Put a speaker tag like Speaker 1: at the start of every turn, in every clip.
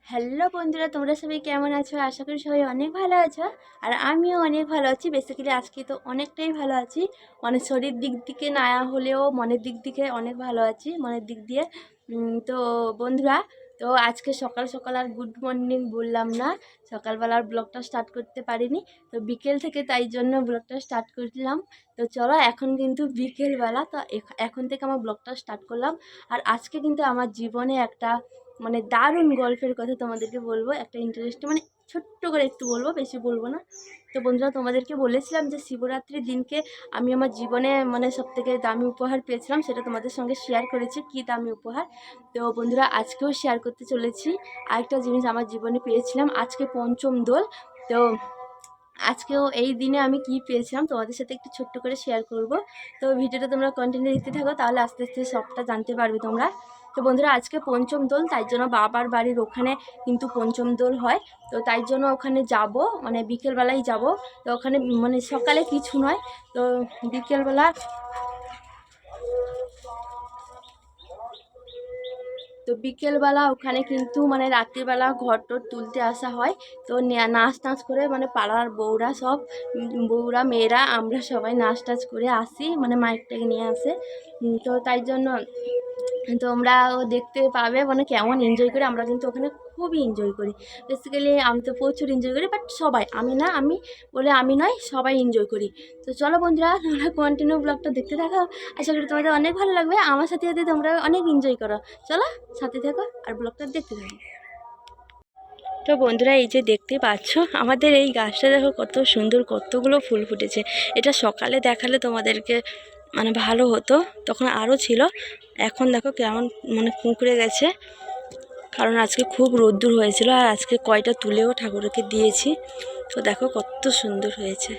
Speaker 1: Hello বন্ধুরা, তোমরা সবাই কেমন আছো? আশা করি সবাই অনেক ভালো আছো। আর আমিও অনেক ভালো আছি। বেসিক্যালি আজকে তো অনেকটাই ভালো আছি, মানে শরীর দিক থেকে না হলেও মনের দিক থেকে অনেক ভালো আছি, মনের দিক দিয়ে। তো বন্ধুরা, তো আজকে সকাল সকাল আর গুড মর্নিং বললাম না, সকালবেলার ব্লগটা স্টার্ট করতে পারিনি। তো বিকেল থেকে তাই জন্য ব্লগটা স্টার্ট করলাম। তো চলো, এখন কিন্তু বিকেলবেলা, তো এখন থেকে আমার ব্লগটা স্টার্ট করলাম। আর আজকে কিন্তু আমার জীবনে একটা মানে দারুণ গল্পের কথা তোমাদেরকে বলবো, একটা ইন্টারেস্টিং, মানে ছোট্ট করে একটু বলবো, বেশি বলবো না। তো বন্ধুরা, তোমাদেরকে বলেছিলাম যে শিবরাত্রির দিনকে আমি আমার জীবনে মানে সবথেকে দামি উপহার পেয়েছিলাম, সেটা তোমাদের সঙ্গে শেয়ার করেছি কী দামি উপহার। তো বন্ধুরা, আজকেও শেয়ার করতে চলেছি আরেকটা জিনিস আমার জীবনে পেয়েছিলাম। আজকে পঞ্চম দোল। তো আজকেও এই দিনে আমি কি পেয়েছিলাম তোমাদের সাথে একটু ছোট্ট করে শেয়ার করব। তো ভিডিওটা তোমরা কন্টিনিউ দেখতে থাকো, তাহলে আস্তে আস্তে সবটা জানতে পারবে তোমরা। তো বন্ধুরা, আজকে পঞ্চম দোল, তাই জন্য বাবার বাড়ির ওখানে কিন্তু পঞ্চম দোল হয়। তো তাই জন্য ওখানে যাব, মানে বিকেলবেলায় যাব। তো ওখানে মানে সকালে কিছু নয়, তো বিকেলবেলা, তো বিকেলবেলা ওখানে কিন্তু মানে রাত্রিবেলা ঘর টর তুলতে আসা হয়। তো নাচ টাচ করে, মানে পাড়ার বউরা সব, বউরা মেয়েরা আমরা সবাই নাচ টাচ করে আসি, মানে মাইকটাকে নিয়ে আসে। তো তাই জন্য তোমরাও দেখতে পাবে মানে কেমন এনজয় করি আমরা, কিন্তু ওখানে খুবই এনজয় করি। বেসিক্যালি আমি তো প্রচুর এনজয় করি, বাট সবাই, আমি না, আমি বলে আমি নয়, সবাই এনজয় করি। তো চলো বন্ধুরা, তোমরা কন্টিনিউ ব্লগটা দেখতে থাকো। আশা করি তোমাদের অনেক ভালো লাগবে, আমার সাথে সাথে তোমরা অনেক এনজয় করো। চলো, সাথে থাকো আর ব্লগটা দেখতে থাকো। তো বন্ধুরা, এই যে দেখতে পাচ্ছ আমাদের এই গাছটা, দেখো কত সুন্দর, কতগুলো ফুল ফুটেছে। এটা সকালে দেখালে তোমাদেরকে মানে ভালো হতো, তখন আরও ছিল। এখন দেখো কেমন মানে কুঁকড়ে গেছে, কারণ আজকে খুব রোদ্দুর হয়েছিল। আর আজকে কয়টা তুলেও ঠাকুরকে দিয়েছি। তো দেখো কত সুন্দর হয়েছে।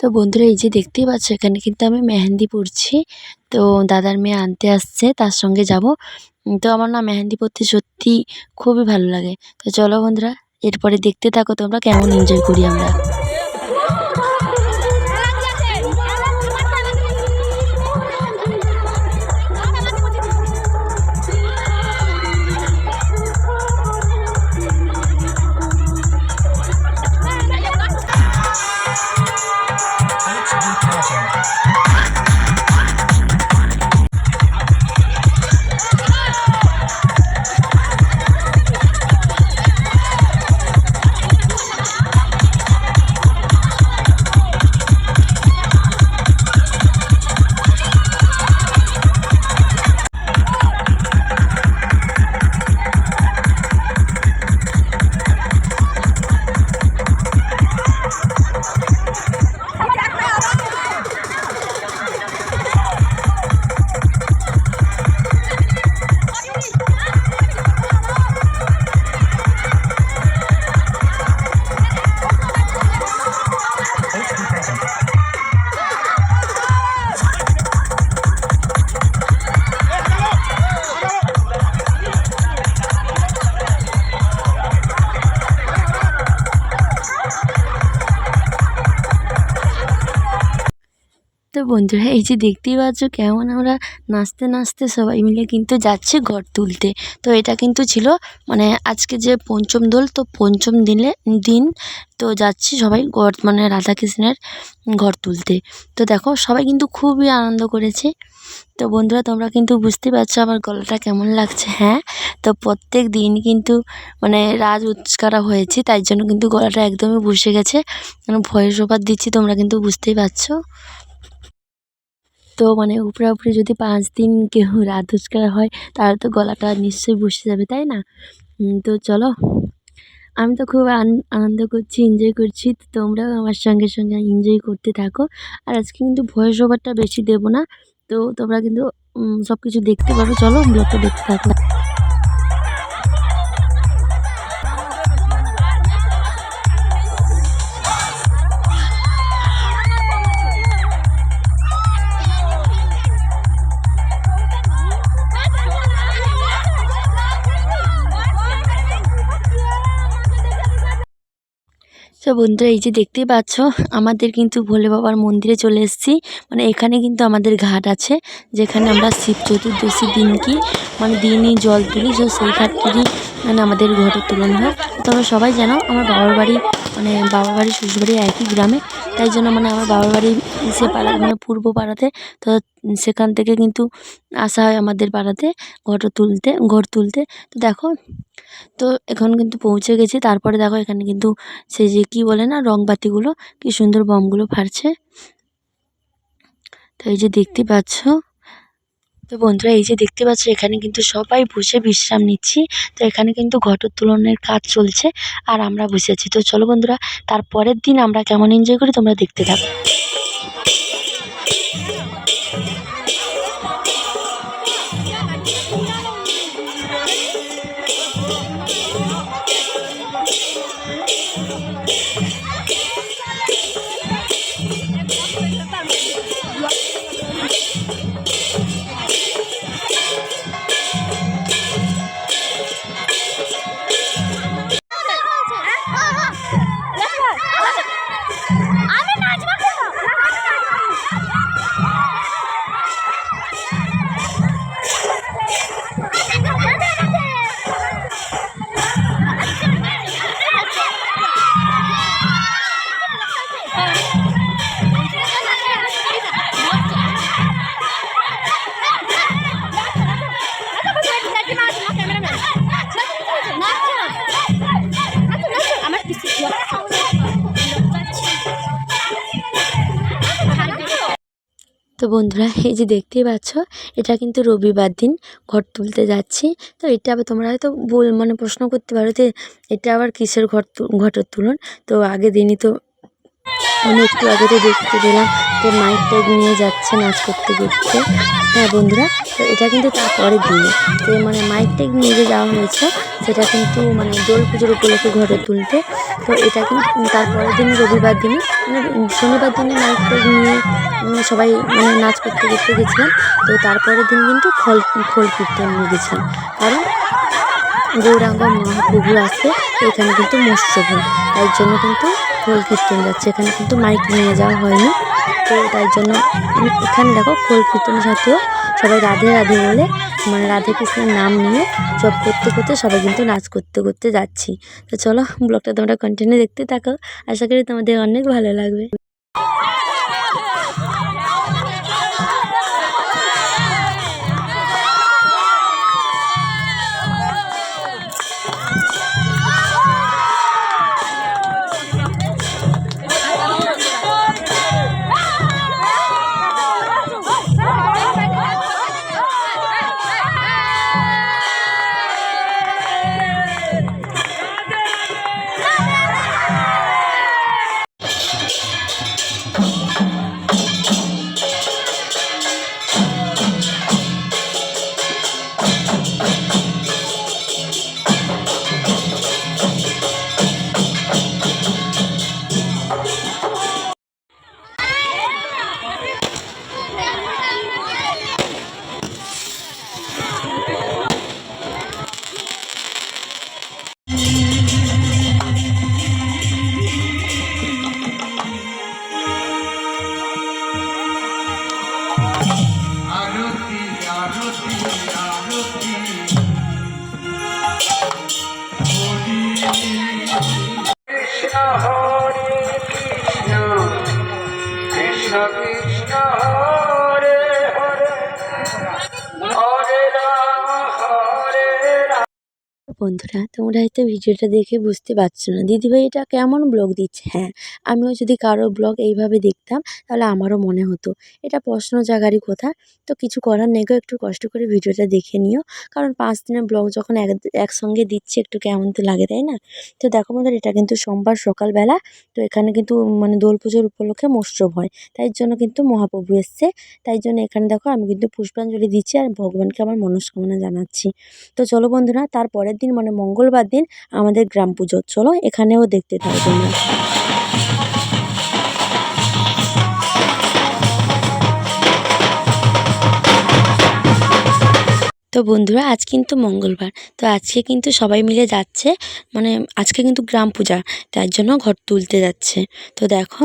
Speaker 1: তো বন্ধুরা, এই যে দেখতেই পাচ্ছ, এখানে কিন্তু আমি মেহেন্দি পরছি। তো দাদার মেয়ে আনতে আসছে, তার সঙ্গে যাব। তো আমার না মেহেন্দি পরতে সত্যি খুবই ভালো লাগে। তো চলো বন্ধুরা, এরপরে দেখতে থাকো তোমরা কেমন এনজয় করি আমরা। তো বন্ধুরা, এই যে দেখতেই পাচ্ছ কেমন আমরা নাচতে নাচতে সবাই মিলে কিন্তু যাচ্ছি ঘর তুলতে। তো এটা কিন্তু ছিল মানে আজকে যে পঞ্চম দোল, তো পঞ্চম দিন তো যাচ্ছি সবাই ঘর, মানে রাধাকৃষ্ণের ঘর তুলতে। তো দেখো সবাই কিন্তু খুবই আনন্দ করেছে। তো বন্ধুরা, তোমরা কিন্তু বুঝতে পারছো আমার গলাটা কেমন লাগছে। হ্যাঁ, তো প্রত্যেক দিন কিন্তু মানে রাজ উৎকারা হয়েছে, তাই জন্য কিন্তু গলাটা একদমই বসে গেছে। ভয়েস ওভার দিচ্ছি, তোমরা কিন্তু বুঝতেই পারছো। তো মানে উপরে যদি 5 দিন কেউ রাত উৎকার হয়, তাহলে তো গলাটা নিশ্চয়ই বসে যাবে, তাই না? তো চলো, আমি তো খুব আনন্দ করছি, এনজয় করছি। তো তোমরাও আমার সঙ্গে সঙ্গে এনজয় করতে থাকো। আর আজকে কিন্তু ভয়েস ওভারটা বেশি দেবো না, তো তোমরা কিন্তু সব কিছু দেখতে পারো। চলো, ব্লগটা দেখতে থাকো।
Speaker 2: তো বন্ধুরা এই যে দেখতেই পাচ্ছ আমাদের কিন্তু ভোলে বাবার মন্দিরে চলে এসেছি। মানে এখানে কিন্তু আমাদের ঘাট আছে, যেখানে আমরা শিব চতুর্দশীর দিন কি মানে দিনই জল তুলি। তো সেই ঘাটটিরই মানে আমাদের ঘটোত্তোলন হয়। তোমরা সবাই জানো আমার বাবার বাড়ি মানে বাবার বাড়ি শ্বশুরবাড়ি একই গ্রামে, তাই জন্য মানে আমার বাবার বাড়ি সে পাড়া মানে পূর্ব পাড়াতে। তো সেখান থেকে কিন্তু আসা হয় আমাদের পাড়াতে ঘট তুলতে। তো দেখো, তো এখন কিন্তু পৌঁছে গেছি। তারপরে দেখো এখানে কিন্তু সেই যে কি বলে না, রংবাতিগুলো কি সুন্দর বমগুলো ফাটছে। তো এই যে দেখতে পাচ্ছ, তো বন্ধুরা এই যে দেখতে পাচ্ছ এখানে কিন্তু সবাই বসে বিশ্রাম নিচ্ছি। তো এখানে কিন্তু ঘটোত্তোলনের কাজ চলছে আর আমরা বসে আছি। তো চলো বন্ধুরা, তারপরের দিন আমরা কেমন এনজয় করি তোমরা দেখতে থাকো। তো বন্ধুরা এই যে দেখতেই পাচ্ছ এটা কিন্তু রবিবার দিন ঘট তুলতে যাচ্ছি। তো এটা আবার তোমরা হয়তো মানে প্রশ্ন করতে পারো যে এটা আবার কিসের ঘটোত্তোলন। তো আগের দিনই তো মানে একটু আগে তো দেখতে পেলাম যে মাইক টাইক নিয়ে যাচ্ছে নাচ করতে করতে। হ্যাঁ বন্ধুরা, তো এটা কিন্তু তারপরের দিনে যে মানে মাইক টাইক নিয়ে যে যাওয়া হয়েছে সেটা কিন্তু মানে দোল পুজোর উপলক্ষে ঘটে তুলতে। তো এটা কিন্তু তারপরের দিন রবিবার দিনে মানে শনিবার দিনে মাইক টাইক নিয়ে সবাই মানে নাচ করতে করতে গেছিলাম। তো তারপরের দিন কিন্তু খোল কীর্তন নিয়ে গেছিলাম, কারণ গৌরাঙ্গ মহাপ্রভু আসছে এখানে কিন্তু মৎস্যভ, তাই জন্য কিন্তু খোল কীর্তন যাচ্ছে। এখানে কিন্তু মাইক নিয়ে যাওয়া হয়নি। তো তাই জন্য এখানে দেখো খোল কীর্তনের সাথেও সবাই রাধে রাধে বলে মানে রাধে কৃষ্ণের নাম নিয়ে জপ করতে করতে সবাই কিন্তু নাচ করতে করতে যাচ্ছি। তো চলো ব্লগটা তোমরা কন্টিনিউ দেখতে থাকো, আশা করি তোমাদের অনেক ভালো লাগবে। বন্ধুরা তোমরা হয়তো ভিডিওটা দেখে বুঝতে পারছো না দিদিভাই এটা কেমন ব্লগ দিচ্ছে। হ্যাঁ, আমিও যদি কারো ব্লগ এইভাবে দেখতাম তাহলে আমারও মনে হতো এটা প্রশ্ন জাগারই কথা। তো কিছু করার নেই গো, একটু কষ্ট করে ভিডিওটা দেখে নিও, কারণ 5 দিনের ব্লগ যখন একসঙ্গে দিচ্ছি একটু কেমন তো লাগে, তাই না? তো দেখো বন্ধুরা এটা কিন্তু সোমবার সকালবেলা। তো এখানে কিন্তু মানে দোল পুজোর উপলক্ষে মৎস্যভ হয়, তাই জন্য কিন্তু মহাপ্রভু এসছে। তাই জন্য এখানে দেখো আমি কিন্তু পুষ্পাঞ্জলি দিচ্ছি আর ভগবানকে আমার মনস্কামনা জানাচ্ছি। তো চলো বন্ধুরা, তারপরের দিন মানে মঙ্গলবার দিন আমাদের গ্রাম পুজো, চলো এখানেও দেখতে থাকো তোমরা। তো বন্ধুরা আজ কিন্তু মঙ্গলবার, তো আজকে কিন্তু সবাই মিলে যাচ্ছে, মানে আজকে কিন্তু গ্রাম পূজা, তার জন্য ঘট তুলতে যাচ্ছে। তো দেখো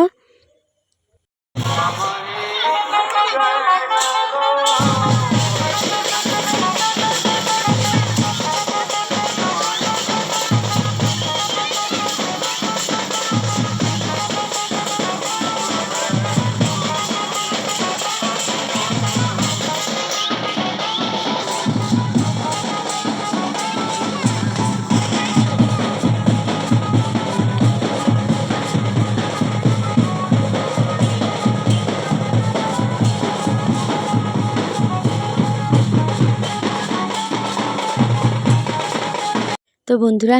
Speaker 2: তো বন্ধুরা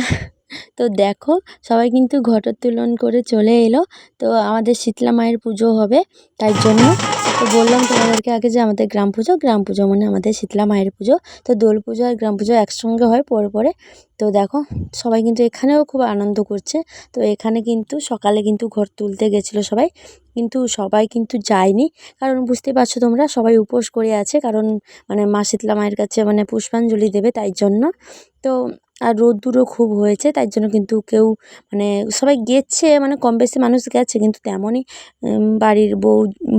Speaker 2: তো দেখো সবাই কিন্তু ঘটোত্তোলন করে চলে এলো। তো আমাদের শীতলা মায়ের পুজো হবে, তাই জন্য তো বললাম তোমাদেরকে আগে যে আমাদের গ্রাম পুজো মানে আমাদের শীতলা মায়ের পুজো। তো দোল পুজো আর গ্রাম পুজো একসঙ্গে হয় পরে পরে। তো দেখো সবাই কিন্তু এখানেও খুব আনন্দ করছে। তো এখানে কিন্তু সকালে কিন্তু ঘট তুলতে গেছিলো সবাই, কিন্তু সবাই কিন্তু যায়নি, কারণ বুঝতে পারছো তোমরা সবাই উপোস করে আছে, কারণ মানে মা শীতলা মায়ের কাছে মানে পুষ্পাঞ্জলি দেবে, তাই জন্য। তো আর রোদ্দুরও খুব হয়েছে, তাই জন্য কিন্তু কেউ মানে সবাই গেছে, মানে কম বেশি মানুষ গেছে, কিন্তু তেমনই বাড়ির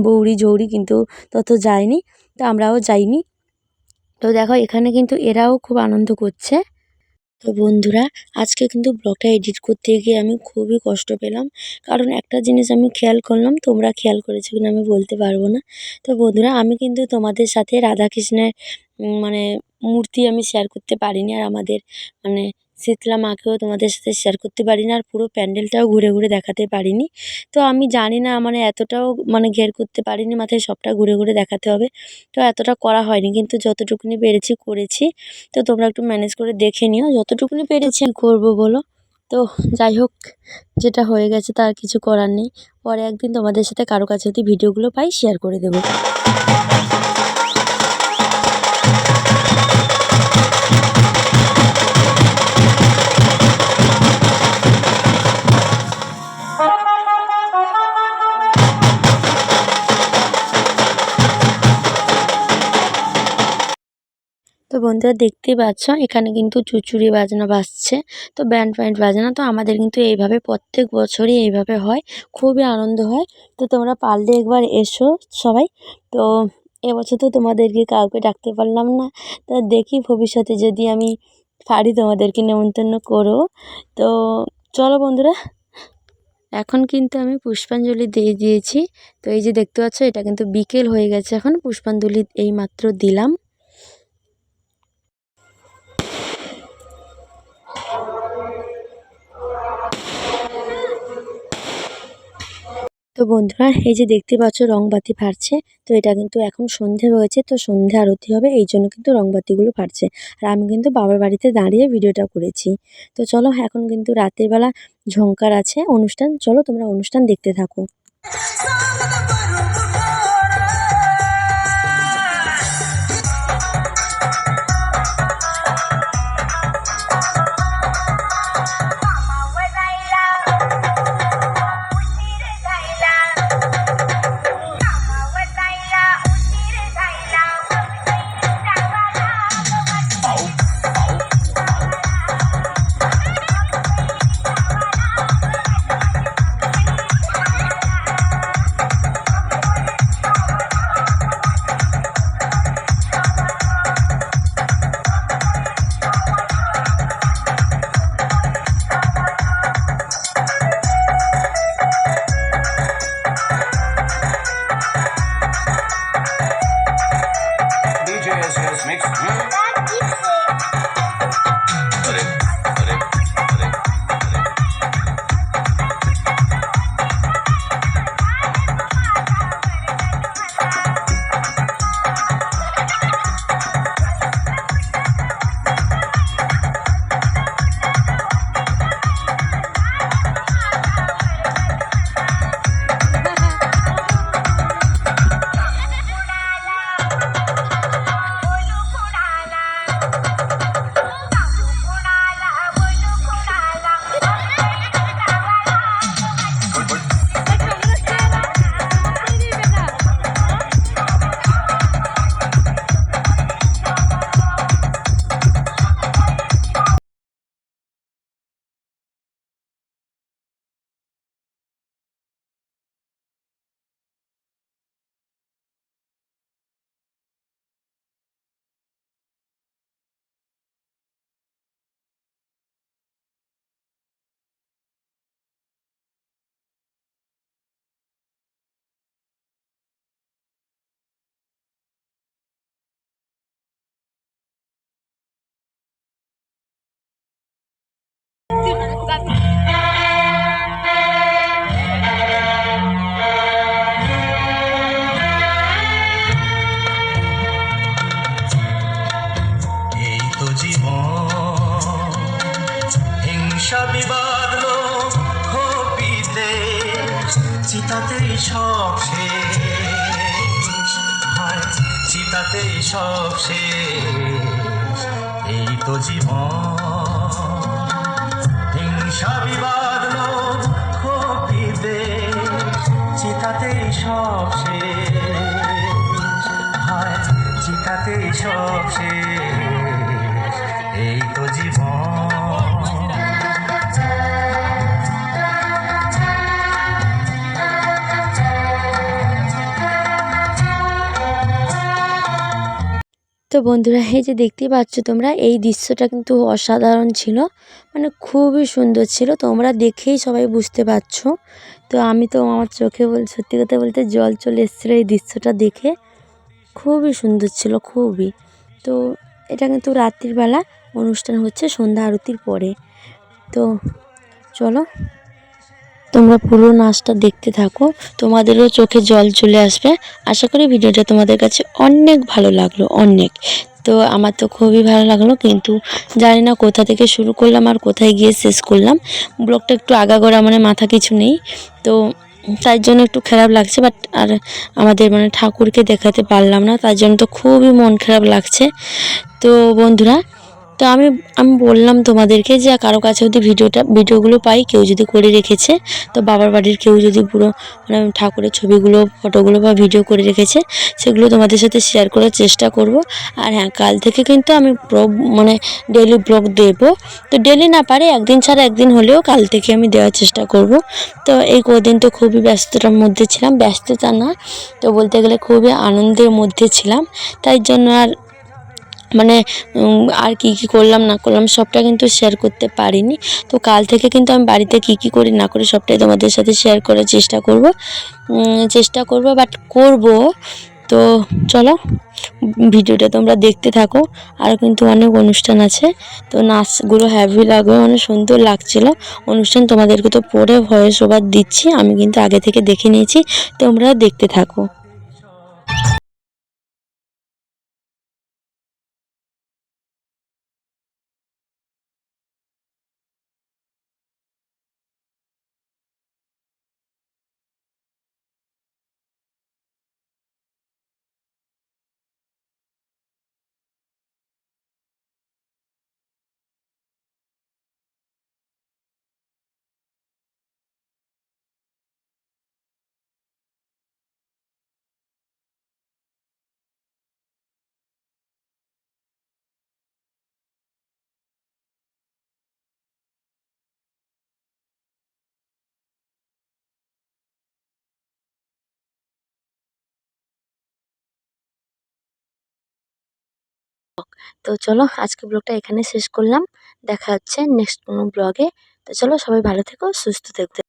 Speaker 2: বৌরি ঝৌরি কিন্তু তত যায়নি, তো আমরাও যাইনি। তো দেখো এখানে কিন্তু এরাও খুব আনন্দ করছে। তো বন্ধুরা আজকে কিন্তু ব্লগটা এডিট করতে গিয়ে আমি খুবই কষ্ট পেলাম, কারণ একটা জিনিস আমি খেয়াল করলাম, তোমরা খেয়াল করেছো কিনা আমি বলতে পারবো না। তো বন্ধুরা আমি কিন্তু তোমাদের সাথে রাধাকৃষ্ণের মানে মূর্তি আমি শেয়ার করতে পারিনি, আর আমাদের মানে শীতলা মাকেও তোমাদের সাথে শেয়ার করতে পারিনি, আর পুরো প্যান্ডেলটাও ঘুরে ঘুরে দেখাতে পারিনি। তো আমি জানি না মানে এতটাও মানে ঘের করতে পারিনি, মাথায় সবটা ঘুরে ঘুরে দেখাতে হবে, তো এতটা করা হয়নি, কিন্তু যতটুকুনি পেরেছি করেছি। তো তোমরা একটু ম্যানেজ করে দেখে নিও, যতটুকুনি পেরেছি করবো বলো। তো যাই হোক, যেটা হয়ে গেছে তার কিছু করার নেই, পরে একদিন তোমাদের সাথে কারো কাছে যদি ভিডিওগুলো পাই শেয়ার করে দেবো। তো বন্ধুরা দেখতেই পাচ্ছ এখানে কিন্তু চুচুড়ি বাজনা বাজছে, তো ব্যান্ড ফ্যান্ড বাজনা, তো আমাদের কিন্তু এইভাবে প্রত্যেক বছরই এইভাবে হয়, খুবই আনন্দ হয়। তো তোমরা পারলে একবার এসো সবাই। তো এবছর তো তোমাদেরকে কাউকে ডাকতে পারলাম না, তো দেখি ভবিষ্যতে যদি আমি পারি তোমাদেরকে নেমন্তন্ন করো। তো চলো বন্ধুরা, এখন কিন্তু আমি পুষ্পাঞ্জলি দিয়ে দিয়েছি। তো এই যে দেখতে পাচ্ছ এটা কিন্তু বিকেল হয়ে গেছে, এখন পুষ্পাঞ্জলি এই মাত্র দিলাম। তো বন্ধুরা এই যে দেখতে পাচ্ছ রংবাতি ফাটছে, তো এটা কিন্তু এখন সন্ধে হয়েছে, তো সন্ধে আরতি হবে, এই জন্য কিন্তু রংবাতিগুলো ফাটছে। আর আমি কিন্তু বাবার বাড়িতে দাঁড়িয়ে ভিডিওটা করেছি। তো চলো এখন কিন্তু রাতের বেলা ঝংকার আছে অনুষ্ঠান, চলো তোমরা অনুষ্ঠান দেখতে থাকো।
Speaker 3: হিংসা বিবাদ হপিতে চিতাতেই সব শেষ হয়, চিতাতেই সব শেষ। এই তো জীবন, হিংসা বিবাদ হপিতে চিতাতেই সব শেষ হয়, চিতাতেই সব শেষ। এই তো জীবন।
Speaker 2: তো বন্ধুরা, এই যে দেখতেই পাচ্ছ তোমরা, এই দৃশ্যটা কিন্তু অসাধারণ ছিল, মানে খুবই সুন্দর ছিল। তোমরা দেখেই সবাই বুঝতে পারছো। তো আমি তো আমার চোখে সত্যি কথা বলতে জল চলে এসেছিলো এই দৃশ্যটা দেখে। খুবই সুন্দর ছিল, খুবই। তো এটা কিন্তু রাত্রির বেলা অনুষ্ঠান হচ্ছে সন্ধ্যা আরতির পরে। তো চলো তোমরা পুরো নাচটা দেখতে থাকো, তোমাদেরও চোখে জল চলে আসবে। আশা করি ভিডিওটা তোমাদের কাছে অনেক ভালো লাগলো, অনেক। তো আমার তো খুবই ভালো লাগলো, কিন্তু জানি না কোথা থেকে শুরু করলাম আর কোথায় গিয়ে শেষ করলাম। ব্লগটা একটু আগাগোড়া, মানে মাথা কিছু নেই, তো তার জন্য একটু খারাপ লাগছে। বাট আর আমাদের মানে ঠাকুরকে দেখাতে পারলাম না, তার জন্য তো খুবই মন খারাপ লাগছে। তো বন্ধুরা, তো আমি আমি বললাম তোমাদেরকে যে কারো কাছে যদি ভিডিওগুলো পাই, কেউ যদি করে রেখেছে, তো বাবার বাড়ির কেউ যদি পুরো মানে ঠাকুরের ছবিগুলো, ফটোগুলো বা ভিডিও করে রেখেছে, সেগুলো তোমাদের সাথে শেয়ার করার চেষ্টা করব। আর হ্যাঁ, কাল থেকে কিন্তু আমি মানে ডেইলি ব্লগ দেবো। তো ডেইলি না পারে একদিন ছাড়া একদিন হলেও কাল থেকে আমি দেওয়ার চেষ্টা করব। তো এই কদিন তো খুবই ব্যস্ততার মধ্যে ছিলাম, ব্যস্ততা না তো বলতে গেলে খুবই আনন্দের মধ্যে ছিলাম। তাই জন্য আর মানে আর কি কি করলাম না করলাম সবটা কিন্তু শেয়ার করতে পারিনি। তো কাল থেকে কিন্তু আমি বাড়িতে কি কি করি না করি সবটাই তোমাদের সাথে শেয়ার করার চেষ্টা করব বাট করব। তো চলো ভিডিওটা তোমরা দেখতে থাকো। আর কিন্তু অনেক অনুষ্ঠান আছে, তো নাচগুলো হ্যাভি লাগবে, মানে সুন্দর লাগছিল অনুষ্ঠান। তোমাদেরকে তো পরে ভয়েস ওভার দিচ্ছি, আমি কিন্তু আগে থেকে দেখে নিয়েছি, তোমরা দেখতে থাকো। তো চলো আজকে ব্লগটা এখানে শেষ করলাম, দেখা হচ্ছে নেক্সট কোনো ব্লগে। তো চলো সবাই ভালো থেকো, সুস্থ থেকো।